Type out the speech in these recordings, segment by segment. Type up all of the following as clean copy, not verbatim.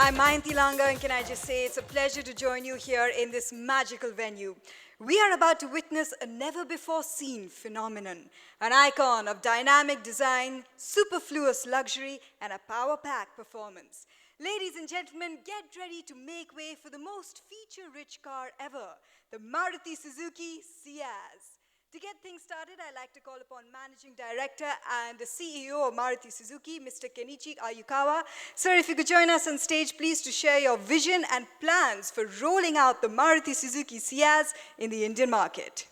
I'm Mayanti Langa, and can I just say it's a pleasure to join you here in this magical venue. We are about to witness a never-before-seen phenomenon, an icon of dynamic design, superfluous luxury, and a power-packed performance. Ladies and gentlemen, get ready to make way for the most feature-rich car ever, the Maruti Suzuki Ciaz. To get things started, I'd like to call upon Managing Director and the CEO of Maruti Suzuki, Mr. Kenichi Ayukawa. Sir, if you could join us on stage, please, to share your vision and plans for rolling out the Maruti Suzuki Ciaz in the Indian market.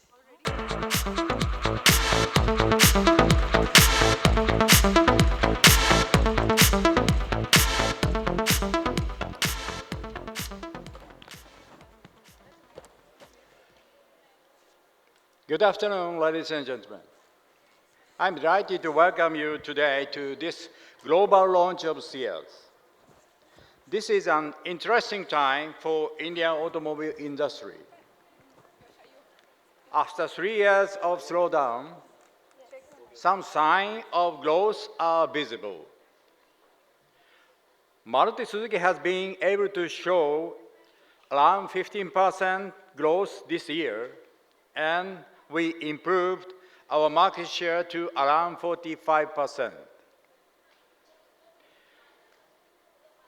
Good afternoon, ladies and gentlemen. I'm delighted to welcome you today to this global launch of Ciaz. This is an interesting time for Indian automobile industry. After 3 years of slowdown, some signs of growth are visible. Maruti Suzuki has been able to show around 15% growth this year, and we improved our market share to around 45%.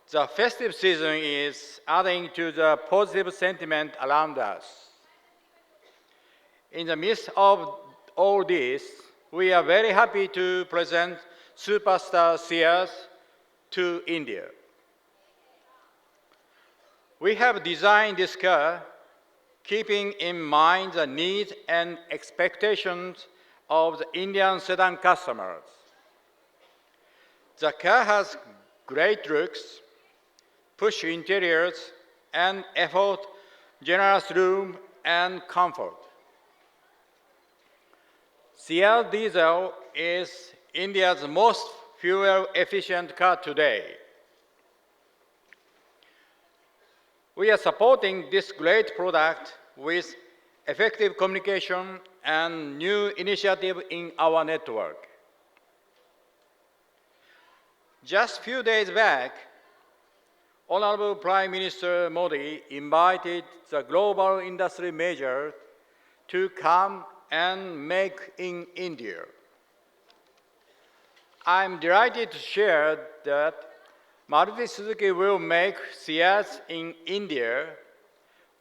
The festive season is adding to the positive sentiment around us. In the midst of all this, we are very happy to present Superstar Ciaz to India. We have designed this car keeping in mind the needs and expectations of the Indian sedan customers. The car has great looks, push interiors, and effort-generous room and comfort. Ciaz Diesel is India's most fuel-efficient car today. We are supporting this great product with effective communication and new initiative in our network. Just a few days back, Honorable Prime Minister Modi invited the global industry majors to come and make in India. I'm delighted to share that Maruti Suzuki will make Ciaz in India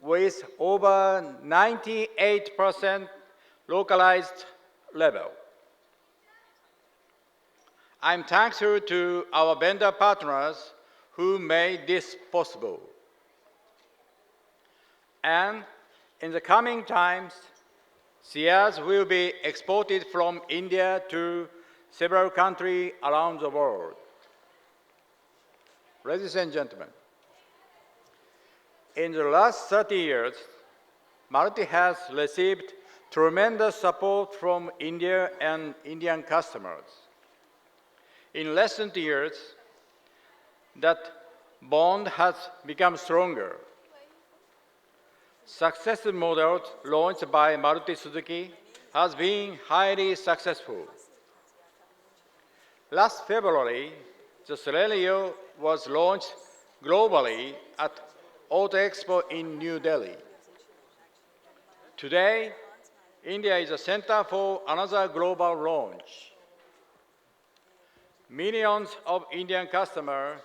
with over 98% localized level. I'm thankful to our vendor partners who made this possible. And in the coming times, Ciaz will be exported from India to several countries around the world. Ladies and gentlemen, in the last 30 years, Maruti has received tremendous support from India and Indian customers. In recent years, that bond has become stronger. Successive models launched by Maruti Suzuki has been highly successful. Last February, the Celerio was launched globally at Auto Expo in New Delhi. Today, India is a center for another global launch. Millions of Indian customers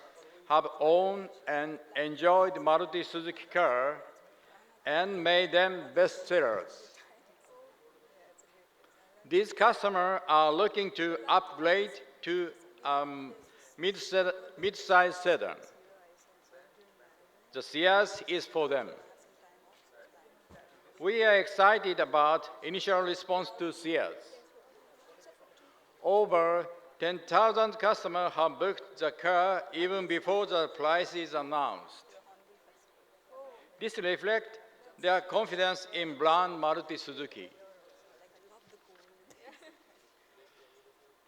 have owned and enjoyed Maruti Suzuki car and made them bestsellers. These customers are looking to upgrade to mid-size sedan. The Ciaz is for them. We are excited about initial response to Ciaz. Over 10,000 customers have booked the car even before the price is announced. This reflects their confidence in brand Maruti Suzuki.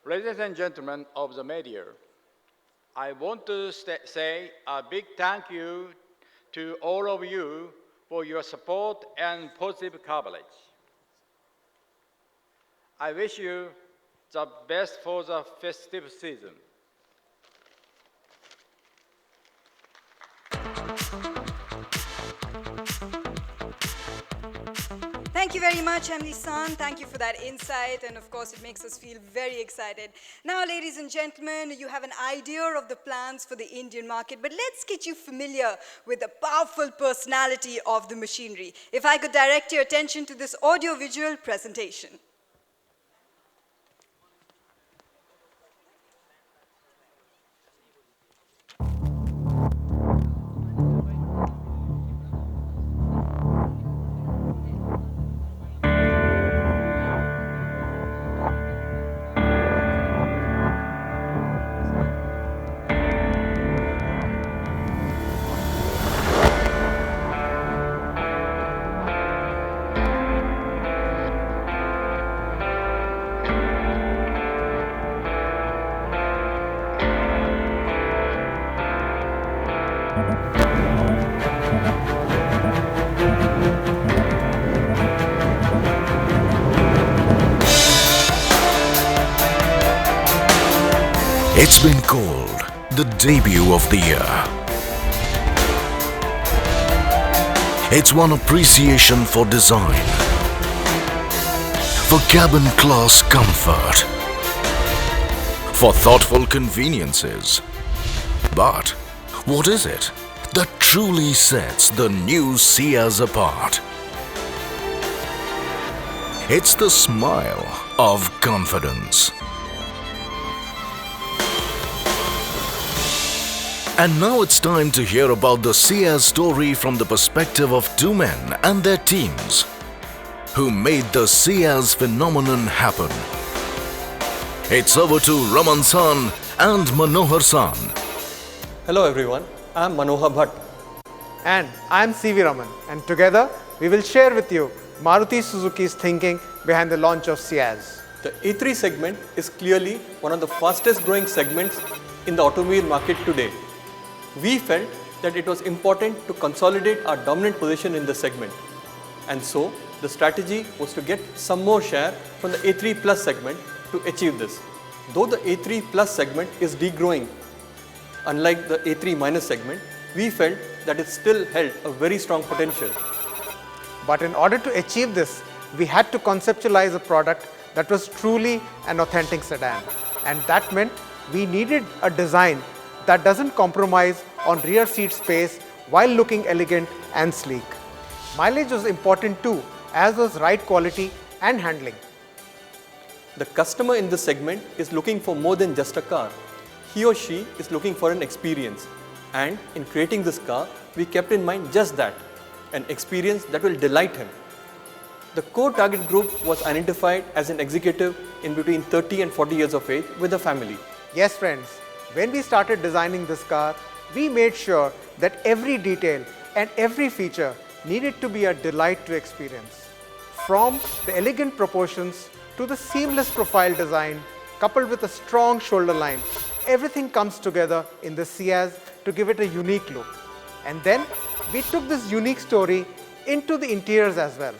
Ladies and gentlemen of the media, I want to say a big thank you to all of you for your support and positive coverage. I wish you the best for the festive season. Thank you very much, Emily-san. Thank you for that insight, and of course, it makes us feel very excited. Now, ladies and gentlemen, you have an idea of the plans for the Indian market, but let's get you familiar with the powerful personality of the machinery. If I could direct your attention to this audio-visual presentation. It's been called the debut of the year. It's won appreciation for design, for cabin class comfort, for thoughtful conveniences. But what is it that truly sets the new Ciaz apart? It's the smile of confidence. And now it's time to hear about the Ciaz story from the perspective of two men and their teams who made the Ciaz phenomenon happen. It's over to Raman-san and Manohar-san. Hello everyone, I am Manohar Bhatt. And I am CV Raman, and together we will share with you Maruti Suzuki's thinking behind the launch of Ciaz. The A3 segment is clearly one of the fastest growing segments in the automobile market today. We felt that it was important to consolidate our dominant position in the segment. And so, the strategy was to get some more share from the A3 Plus segment to achieve this. Though the A3 Plus segment is degrowing, unlike the A3 minus segment, we felt that it still held a very strong potential. But in order to achieve this, we had to conceptualize a product that was truly an authentic sedan. And that meant we needed a design that doesn't compromise on rear seat space while looking elegant and sleek. Mileage was important too, as was ride quality and handling. The customer in this segment is looking for more than just a car. He or she is looking for an experience. And in creating this car, we kept in mind just that, an experience that will delight him. The core target group was identified as an executive in between 30 and 40 years of age with a family. Yes friends, when we started designing this car, we made sure that every detail and every feature needed to be a delight to experience. From the elegant proportions to the seamless profile design, coupled with a strong shoulder line, everything comes together in the Ciaz to give it a unique look. And then we took this unique story into the interiors as well.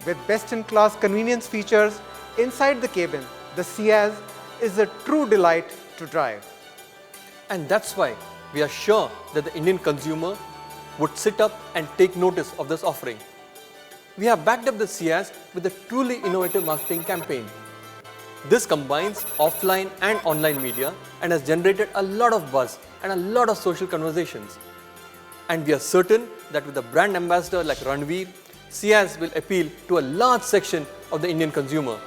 With best-in-class convenience features inside the cabin, the Ciaz is a true delight to drive. And that's why we are sure that the Indian consumer would sit up and take notice of this offering. We have backed up the Ciaz with a truly innovative marketing campaign. This combines offline and online media and has generated a lot of buzz and a lot of social conversations. And we are certain that with a brand ambassador like Ranveer, Ciaz will appeal to a large section of the Indian consumer.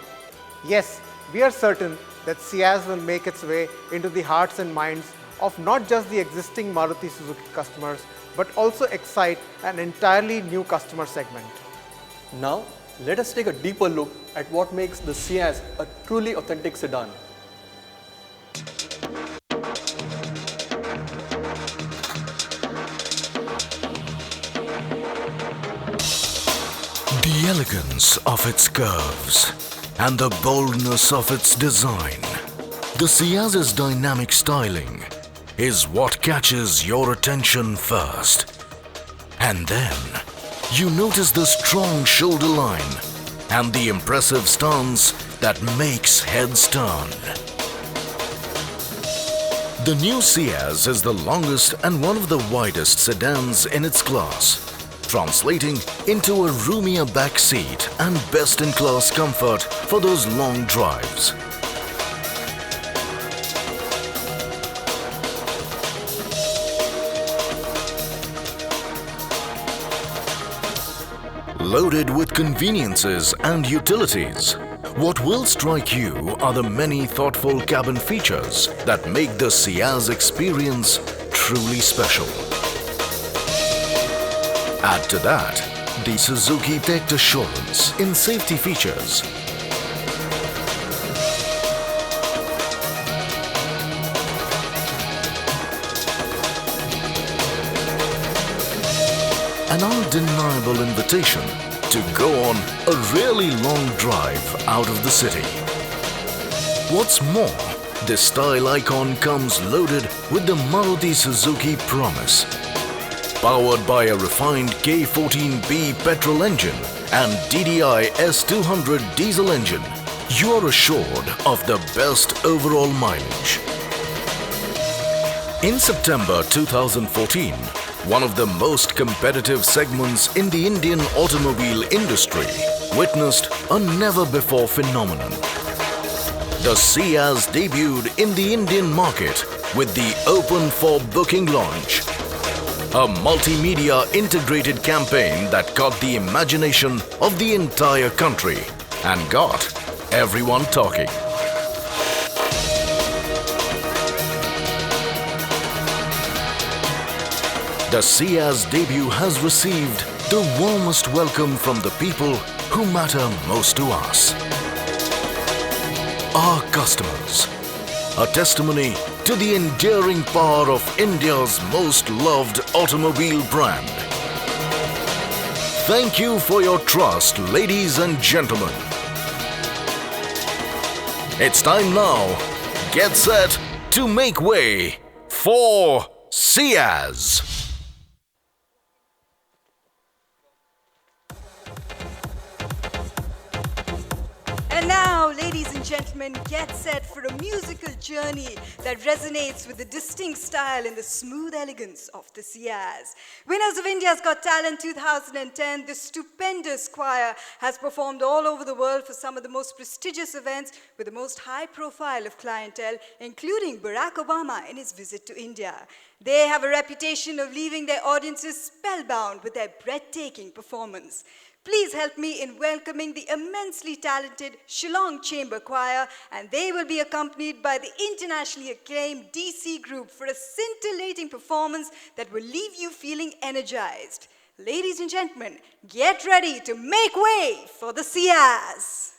Yes, we are certain that Ciaz will make its way into the hearts and minds of not just the existing Maruti Suzuki customers, but also excite an entirely new customer segment. Now, let us take a deeper look at what makes the Ciaz a truly authentic sedan. The elegance of its curves and the boldness of its design. The Ciaz's dynamic styling is what catches your attention first. And then you notice the strong shoulder line and the impressive stance that makes heads turn. The new Ciaz is the longest and one of the widest sedans in its class. translating into a roomier back seat and best-in-class comfort for those long drives. Loaded with conveniences and utilities, what will strike you are the many thoughtful cabin features that make the Ciaz experience truly special. Add to that the Suzuki Tech Assurance in safety features. An undeniable invitation to go on a really long drive out of the city. What's more, this style icon comes loaded with the Maruti Suzuki Promise. Powered by a refined K14B petrol engine and DDI S200 diesel engine, you are assured of the best overall mileage. In September 2014, one of the most competitive segments in the Indian automobile industry witnessed a never-before phenomenon. The Ciaz debuted in the Indian market with the Open for Booking launch, a multimedia integrated campaign that caught the imagination of the entire country and got everyone talking. The Ciaz debut has received the warmest welcome from the people who matter most to us. Our customers, a testimony to the enduring power of India's most loved automobile brand. Thank you for your trust, ladies and gentlemen. It's time now. Get set to make way for Ciaz. And now, ladies and gentlemen, get set for a musical journey that resonates with the distinct style and the smooth elegance of the Ciaz. Winners of India's Got Talent 2010, this stupendous choir has performed all over the world for some of the most prestigious events with the most high profile of clientele, including Barack Obama in his visit to India. They have a reputation of leaving their audiences spellbound with their breathtaking performance. Please help me in welcoming the immensely talented Shillong Chamber Choir, and they will be accompanied by the internationally acclaimed DC Group for a scintillating performance that will leave you feeling energized. Ladies and gentlemen, get ready to make way for the Ciaz.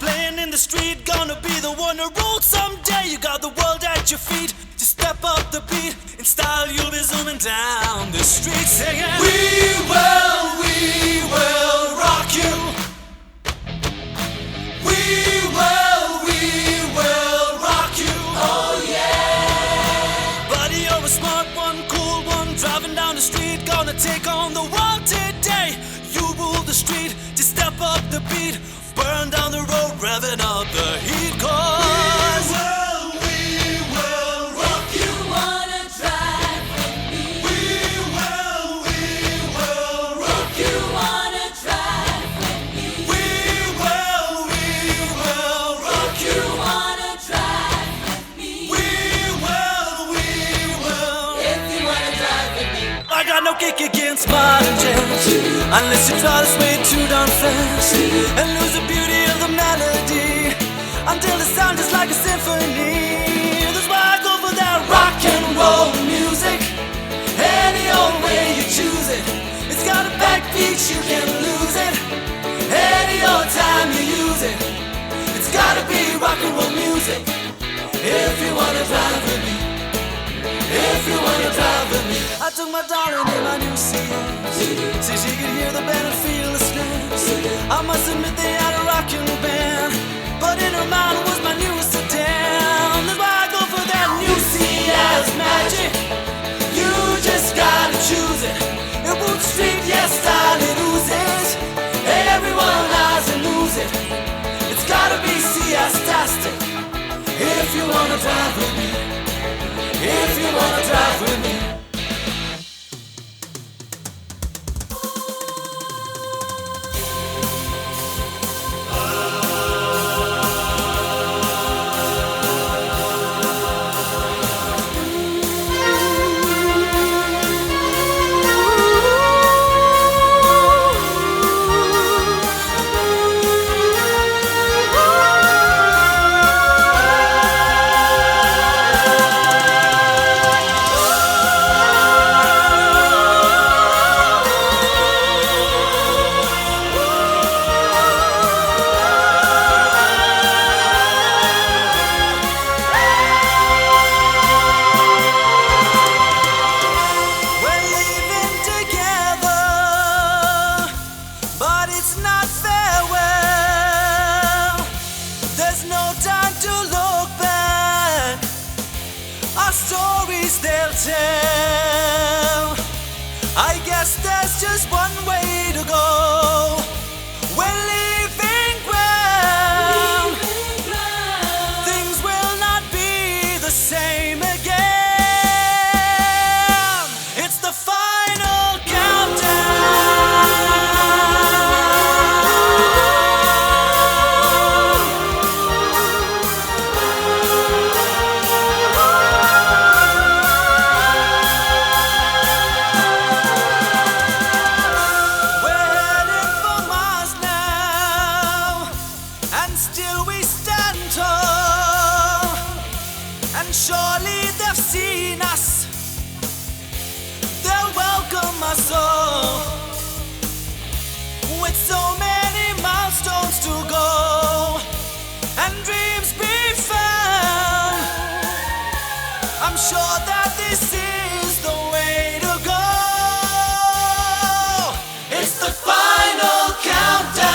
Playing in the street, gonna be the one to roll someday. You got the world at your feet, just step up the beat. In style, you'll be zooming down the street singing, we will rock you. We will rock you. Oh yeah. Buddy, you're a smart one, cool one, driving down the street, gonna take on the world today. You rule the street, just step up the beat. Burn down the road, revving up the heat, cause we will rock you. Wanna drive with me? We will rock you. Wanna drive with me? We will rock you. Wanna drive with me? We will. If you wanna drive with me, I got no kick against modern jazz. unless you try to sway too darn fast and lose the beauty of the melody until it sounds just like a symphony. That's why I go for that rock and roll music. Any old way you choose it, it's got a backbeat, you can't lose it. Any old time you use it, it's gotta be rock and roll music. If you wanna drive with me, if you wanna drive with me. I took my darling in my new Ciaz, see she could hear the band and feel the strings. I must admit they had a rockin' band, but in her mind was my new sedan. That's why I go for that new Ciaz magic. You just gotta choose it. It won't street, yes, style it oozes. Everyone has to lose it. It's gotta be Ciaz-tastic. If you wanna drive with me, if you wanna drive with me. Stories they'll tell. I guess there's just one way to go. We're leaving ground. Things will not be the same again. It's the final countdown. Surely they've seen us, they'll welcome us all. With so many milestones to go and dreams be found, I'm sure that this is the way to go. It's the final countdown.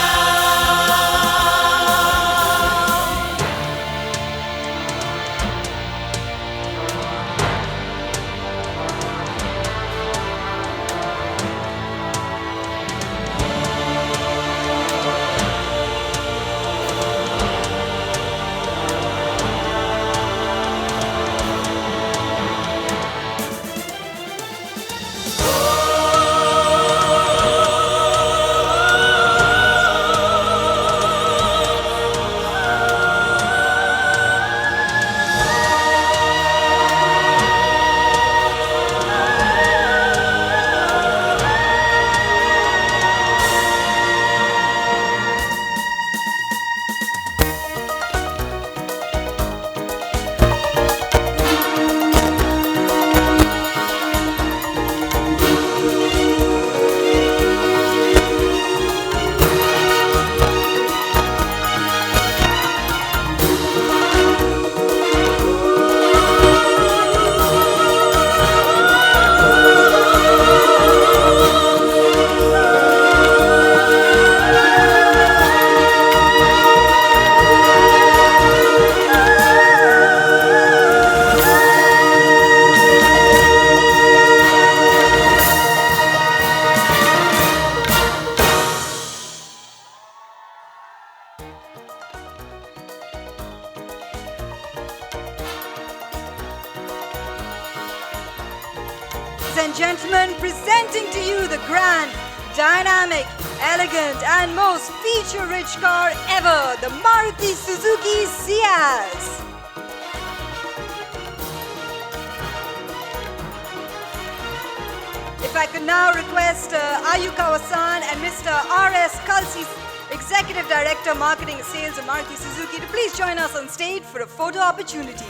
And gentlemen, presenting to you the grand, dynamic, elegant and most feature-rich car ever, the Maruti Suzuki Ciaz. If I could now request Ayukawa-san and Mr. R.S. Kalsi, Executive Director, Marketing and Sales of Maruti Suzuki, to please join us on stage for a photo opportunity.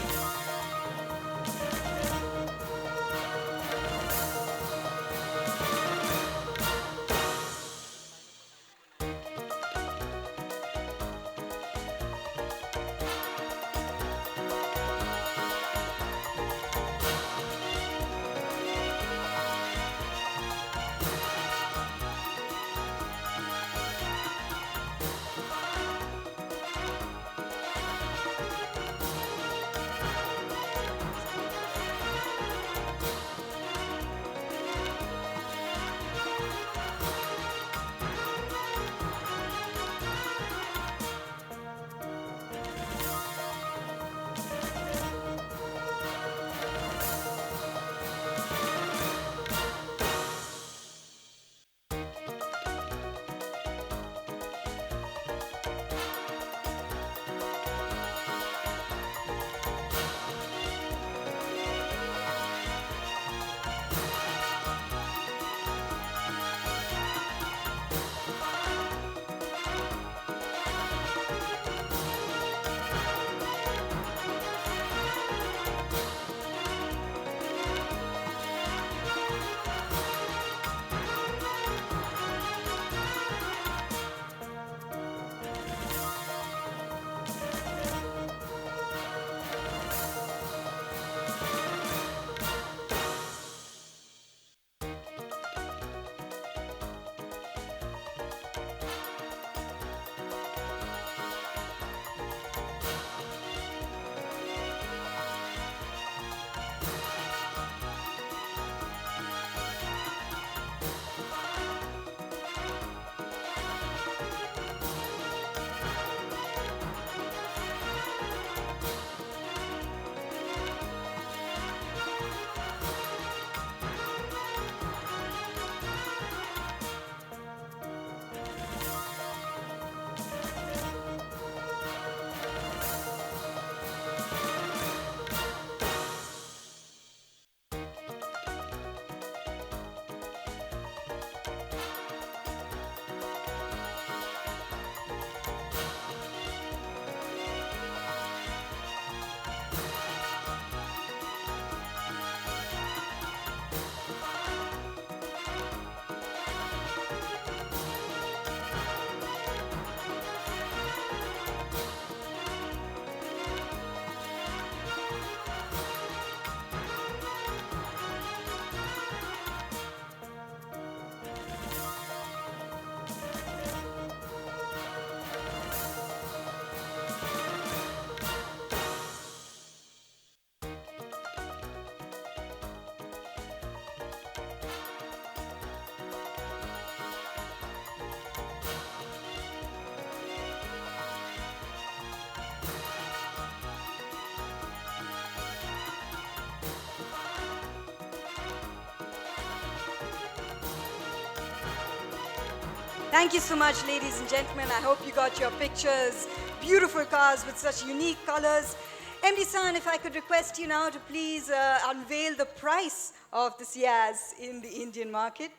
Thank you so much, ladies and gentlemen. I hope you got your pictures. Beautiful cars with such unique colors. MD-san, if I could request you now to please unveil the price of the Ciaz in the Indian market.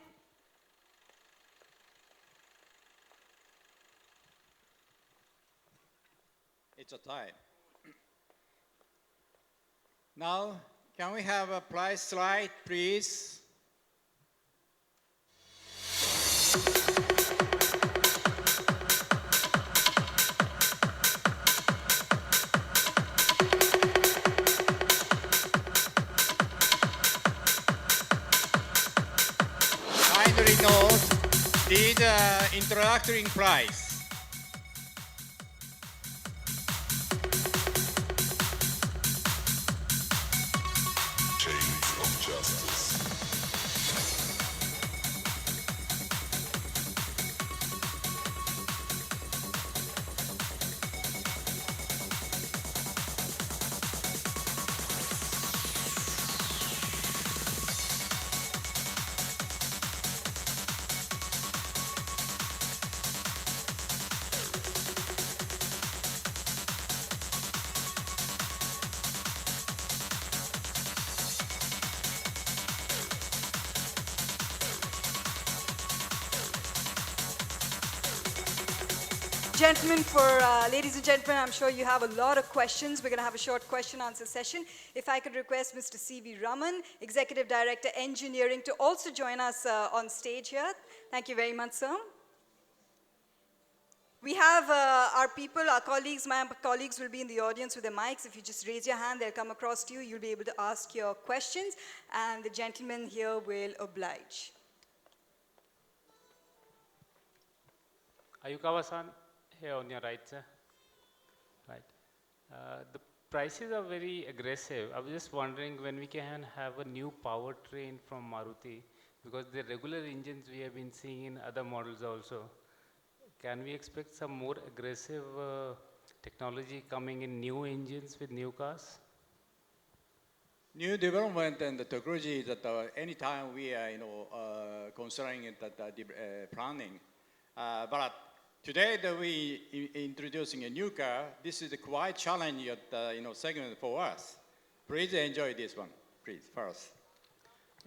It's a tie. Now, can we have a price slide, please? Kindly note these introductory price. Gentlemen, ladies and gentlemen, I'm sure you have a lot of questions. We're going to have a short question answer session. If I could request Mr. C.V. Raman, Executive Director Engineering, to also join us on stage here. Thank you very much, sir. We have our people, our colleagues, my colleagues will be in the audience with their mics. If you just raise your hand, they'll come across to you. You'll be able to ask your questions, and the gentleman here will oblige. Ayukawa-san, here on your right, sir. Right. The prices are very aggressive. I was just wondering when we can have a new powertrain from Maruti, because the regular engines we have been seeing in other models also. Can we expect some more aggressive technology coming in new engines with new cars? New development and the technology that anytime we are, considering it planning. But today that we introducing a new car, this is a quite challenging segment for us. Please enjoy this one, please, first.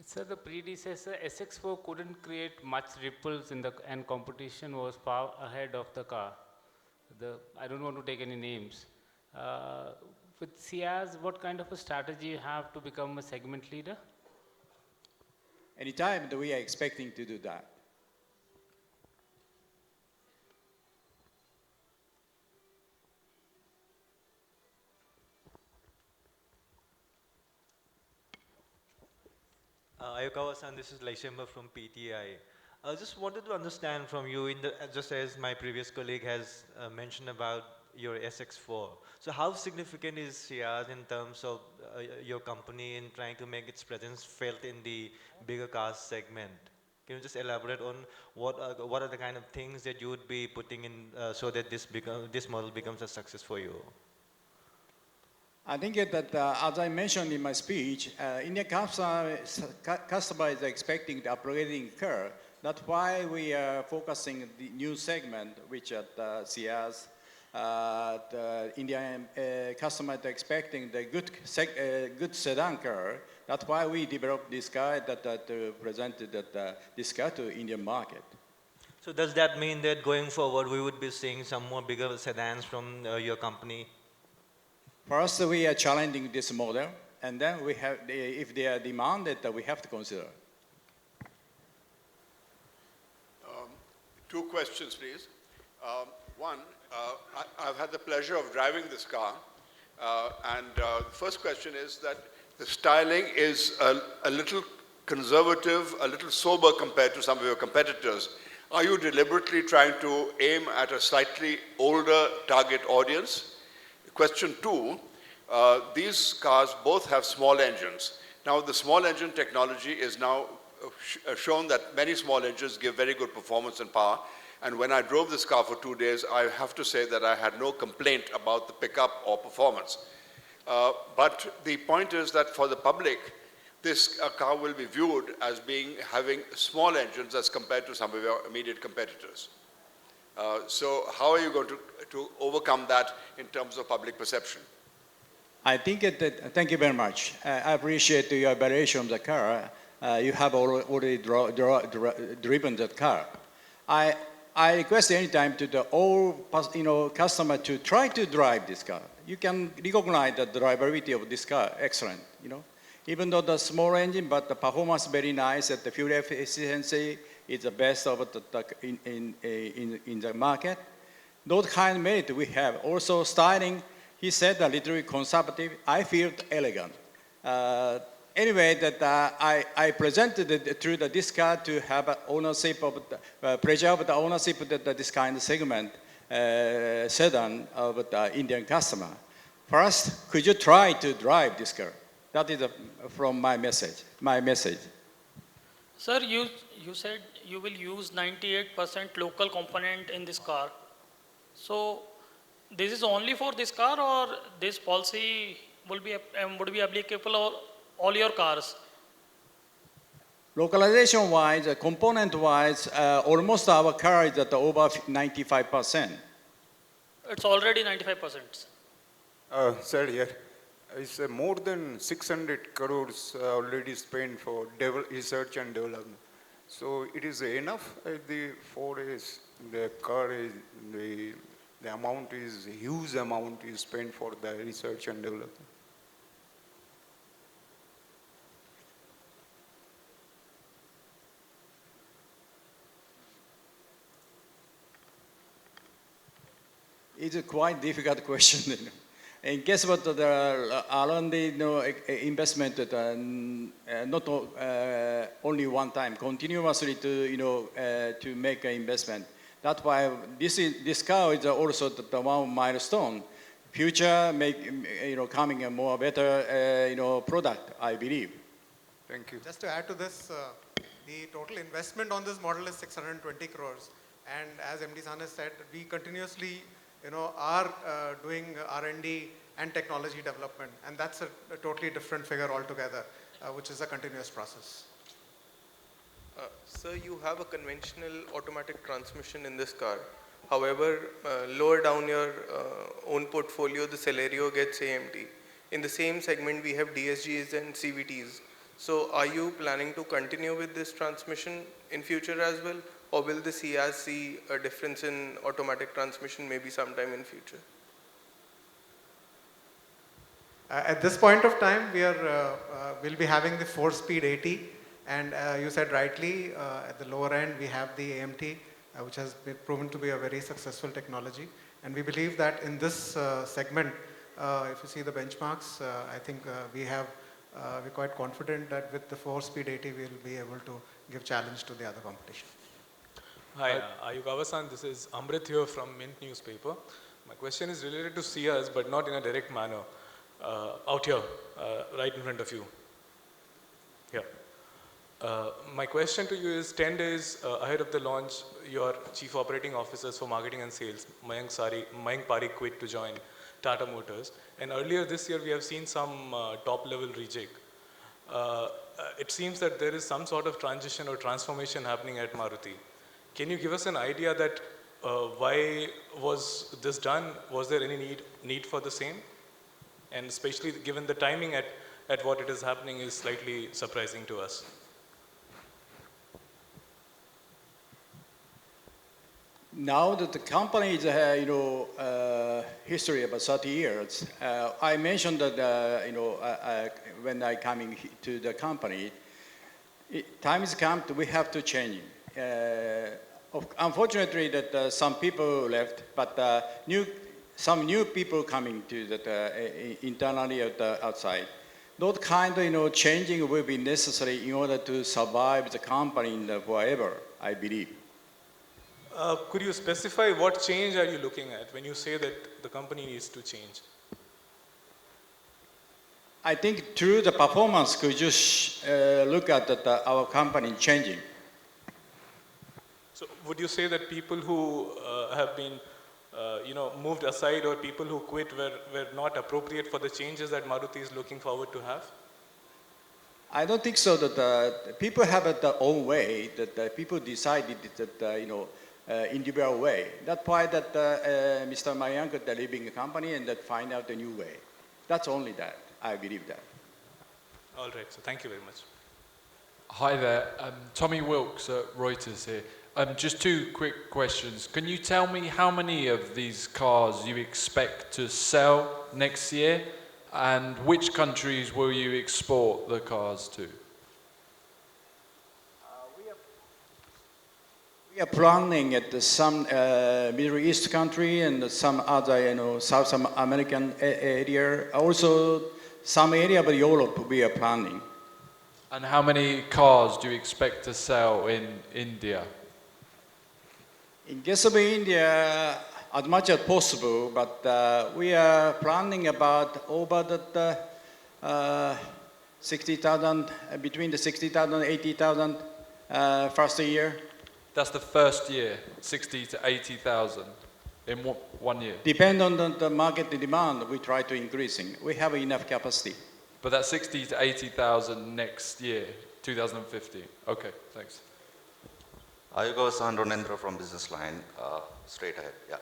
Sir, the predecessor SX4 couldn't create much ripples and competition was far ahead of the car. I don't want to take any names. With Ciaz, what kind of a strategy you have to become a segment leader? Anytime that we are expecting to do that. Ayukawa-san, this is Laishemba from PTI. I just wanted to understand from you, just as my previous colleague has mentioned about your SX4. So how significant is Ciaz in terms of your company in trying to make its presence felt in the bigger cars segment? Can you just elaborate on what are the kind of things that you would be putting in so that this model becomes a success for you? I think that, as I mentioned in my speech, Indian customer is expecting the upgrading car. That's why we are focusing the new segment, which at Ciaz, the Indian customer is expecting the good sedan car. That's why we developed this car that presented this car to Indian market. So does that mean that going forward we would be seeing some more bigger sedans from your company? First, we are challenging this model, and then we have, if they are demanded, we have to consider. Two questions, please. One, I've had the pleasure of driving this car, and the first question is that the styling is a little conservative, a little sober compared to some of your competitors. Are you deliberately trying to aim at a slightly older target audience? Question two, these cars both have small engines. Now, the small engine technology is now shown that many small engines give very good performance and power. And when I drove this car for 2 days, I have to say that I had no complaint about the pickup or performance. But the point is that for the public, this car will be viewed as having small engines as compared to some of your immediate competitors. So how are you going to overcome that in terms of public perception? I think thank you very much. I appreciate your evaluation of the car. You have already driven that car. I request anytime to all customer to try to drive this car. You can recognize the drivability of this car, excellent. Even though the small engine, but the performance very nice, and the fuel efficiency is the best of in the market. Those kind of merit we have. Also styling, he said a little bit conservative. I feel elegant. Anyway, that I presented it through this car to have ownership of pleasure of the ownership of this kind of segment sedan of the Indian customer. First, could you try to drive this car? That is from my message. Sir, you said you will use 98% local component in this car. So this is only for this car, or this policy would be applicable for all your cars? Localization-wise, component-wise, almost our car is at over 95%. It's already 95%. Sir, here is more than 600 crores already spent for research and development. So it is enough the car is the amount is, huge amount is spent for the research and development. It's a quite difficult question. In case of the R&D investment, not only one time, continuously to make an investment. That's why this car is also the one milestone. Future coming a more better product, I believe. Thank you. Just to add to this, the total investment on this model is 620 crores. And as MD San has said, we continuously are doing R&D and technology development. And that's a totally different figure altogether, which is a continuous process. Sir, you have a conventional automatic transmission in this car. However, lower down your own portfolio, the Celerio gets AMT. In the same segment, we have DSGs and CVTs. So are you planning to continue with this transmission in future as well? Or will the Ciaz see a difference in automatic transmission maybe sometime in future? At this point of time, we'll be having the 4-speed 80. And you said rightly, at the lower end, we have the AMT, which has been proven to be a very successful technology. And we believe that in this segment, if you see the benchmarks, I think we're quite confident that with the 4-speed 80, we'll be able to give challenge to the other competition. Hi, Ayugawa-san, this is Amrit here from Mint newspaper. My question is related to Ciaz, but not in a direct manner. Out here, right in front of you. Here. My question to you is 10 days ahead of the launch, your Chief Operating Officers for Marketing and Sales, Mayank Parikh, quit to join Tata Motors. And earlier this year, we have seen some top-level rejig. It seems that there is some sort of transition or transformation happening at Maruti. Can you give us an idea that why was this done? Was there any need for the same? And especially given the timing at what it is happening is slightly surprising to us. Now that the company is, history about 30 years, I mentioned that, when I coming to the company, time has come we have to change. Unfortunately, that some people left, but some new people coming to that internally or outside. Those kind of changing will be necessary in order to survive the company forever, I believe. Could you specify what change are you looking at when you say that the company needs to change? I think through the performance, could just look at our company changing. So would you say that people who have been moved aside or people who quit were not appropriate for the changes that Maruti is looking forward to have? I don't think so. That people have their own way. That people decided that individual way. That's why that Mr. Mayank is leaving the company and that find out a new way. That's only that. I believe that. All right. So thank you very much. Hi there. Tommy Wilkes at Reuters here. Just two quick questions. Can you tell me how many of these cars you expect to sell next year, and which countries will you export the cars to? We are planning at some Middle East country and some other, South American area. Also, some area of Europe we are planning. And how many cars do you expect to sell in India? In case of India, as much as possible, but we are planning about over the 60,000, between the 60,000 and 80,000 first year. That's the first year, 60 to 80,000 in 1 year. Depend on the market demand, we try to increasing. We have enough capacity. But that's 60 to 80,000 next year, 2015. Okay, thanks. Ayugawa-san, Ronendra from Business Line, straight ahead, yeah.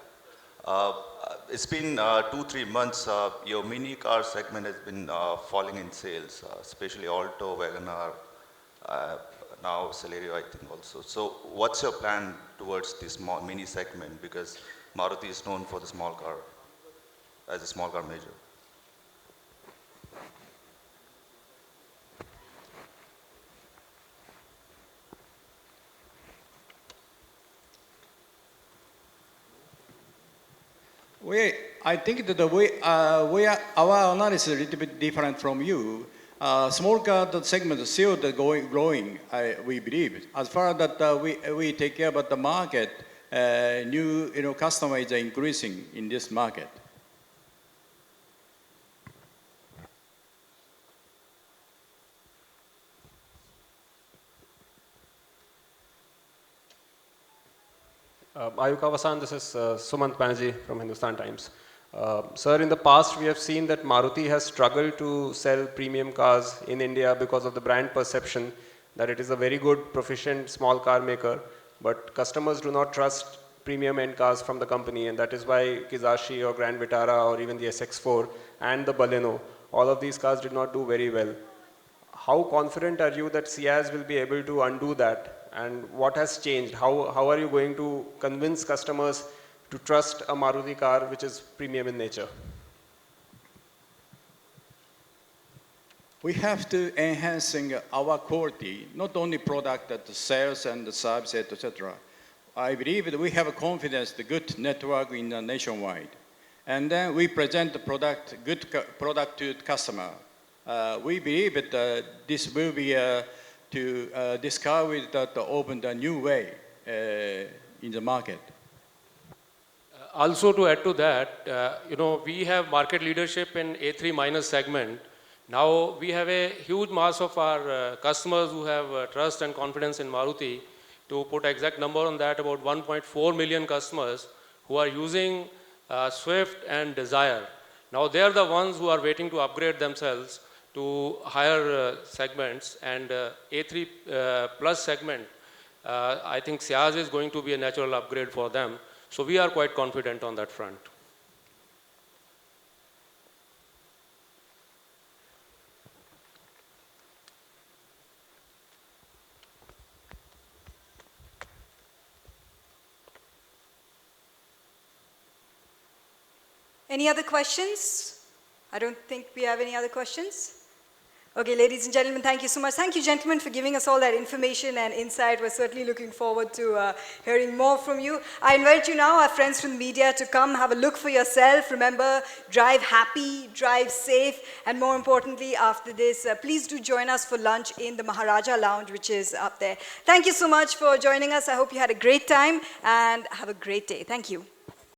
It's been 2-3 months, your mini car segment has been falling in sales, especially Alto, WagonR, now Celerio, I think also. So what's your plan towards this mini segment? Because Maruti is known for the small car, as a small car major. I think that our analysis is a little bit different from you. Small car segment is still growing, we believe. As far as that we take care about the market, new customers are increasing in this market. Ayukawa-san, this is Sumant Banerjee from Hindustan Times. Sir, in the past we have seen that Maruti has struggled to sell premium cars in India because of the brand perception that it is a very good, proficient small car maker, but customers do not trust premium end cars from the company, and that is why Kizashi or Grand Vitara or even the SX4 and the Baleno, all of these cars did not do very well. How confident are you that Ciaz will be able to undo that? And what has changed? How are you going to convince customers to trust a Maruti car which is premium in nature? We have to enhancing our quality, not only product that the sales and the service, etc. I believe that we have a confidence, the good network in the nationwide. And then we present the product, good product to the customer. We believe that this will be to discover that open a new way in the market. Also to add to that, we have market leadership in A3 minus segment. Now we have a huge mass of our customers who have trust and confidence in Maruti. To put exact number on that, about 1.4 million customers who are using Swift and Desire. Now they are the ones who are waiting to upgrade themselves to higher segments, and A3 plus segment, I think Ciaz is going to be a natural upgrade for them. So we are quite confident on that front. Any other questions? I don't think we have any other questions. Okay, ladies and gentlemen, thank you so much. Thank you, gentlemen, for giving us all that information and insight. We're certainly looking forward to hearing more from you. I invite you now, our friends from the media, to come have a look for yourself. Remember, drive happy, drive safe, and more importantly, after this, please do join us for lunch in the Maharaja Lounge, which is up there. Thank you so much for joining us. I hope you had a great time, and have a great day. Thank you.